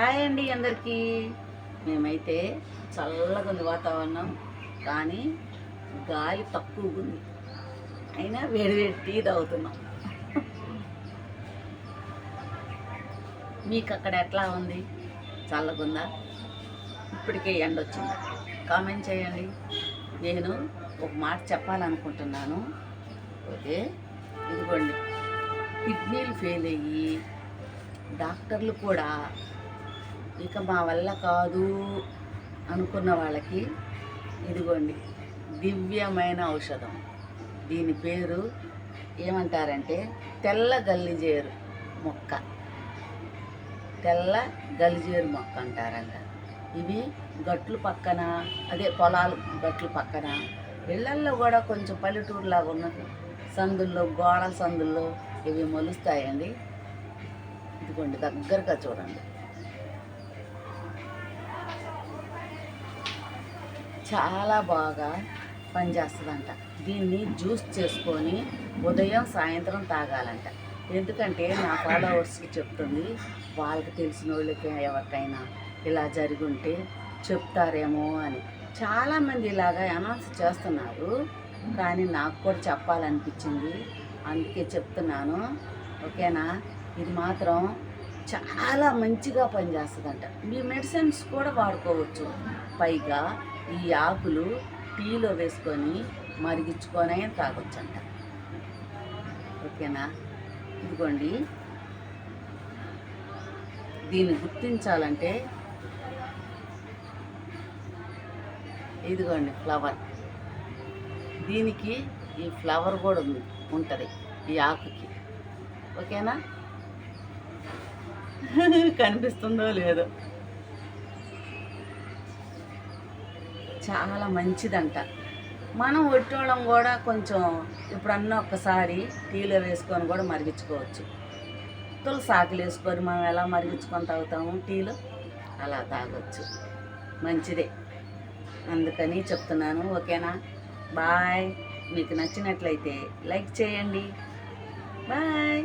Hi అండి అందరికీ. మేమైతే చల్లగా ఉంది వాతావరణం, కానీ గాలి తక్కువగా ఉంది. అయినా వేడి వేడి టీ తాగుతున్నాం. మీకు అక్కడ ఎట్లా ఉంది? చల్లగుందా? ఇప్పటికే ఎండ వచ్చిందా? కామెంట్ చేయండి. నేను ఒక మాట చెప్పాలనుకుంటున్నాను. ఓకే, ఇదిగోండి, కిడ్నీలు ఫెయిల్ అయ్యి డాక్టర్లు కూడా ఇక మా వల్ల కాదు అనుకున్న వాళ్ళకి ఇదిగోండి దివ్యమైన ఔషధం. దీని పేరు ఏమంటారంటే తెల్ల గల్లిజేరు మొక్క. తెల్ల గల్లిజేరు మొక్క అంటారంట. ఇవి గట్లు పక్కన, అదే పొలాలు గట్లు పక్కన, ఇళ్లల్లో కూడా కొంచెం పల్లెటూరులాగా ఉన్న సందుల్లో, గోడల సందుల్లో ఇవి మొలుస్తాయండి. ఇదిగోండి, దగ్గరగా చూడండి. చాలా బాగా పనిచేస్తుందంట. దీన్ని జ్యూస్ చేసుకొని ఉదయం సాయంత్రం తాగాలంట. ఎందుకంటే నా ఫాలోవర్స్కి చెప్తుంది, వాళ్ళకి తెలిసిన వాళ్ళకి ఎవరికైనా ఇలా జరిగి ఉంటే చెప్తారేమో అని. చాలామంది ఇలాగా అనౌన్స్ చేస్తున్నారు, కానీ నాకు కూడా చెప్పాలనిపించింది, అందుకే చెప్తున్నాను. ఓకేనా? ఇది మాత్రం చాలా మంచిగా పనిచేస్తుందంట. మీ మెడిసిన్స్ కూడా వాడుకోవచ్చు. పైగా ఈ ఆకులు టీలో వేసుకొని మరిగించుకొనే తాగొచ్చంట. ఓకేనా? ఇదిగోండి, దీన్ని గుర్తించాలంటే ఇదిగోండి ఫ్లవర్. దీనికి ఈ ఫ్లవర్ కూడా ఉంటుంది ఈ ఆకుకి. ఓకేనా? కనిపిస్తుందో లేదో, చాలా మంచిదంట. మనం ఒట్టోళ్ళం కూడా కొంచెం ఇప్పుడన్నా ఒక్కసారి టీలో వేసుకొని కూడా మరిగించుకోవచ్చు. తులసి ఆకులు వేసుకొని మనం ఎలా మరిగించుకొని తాగుతాము టీలో, అలా తాగొచ్చు. మంచిదే, అందుకని చెప్తున్నాను. ఓకేనా? బాయ్. మీకు నచ్చినట్లయితే లైక్ చేయండి. బాయ్.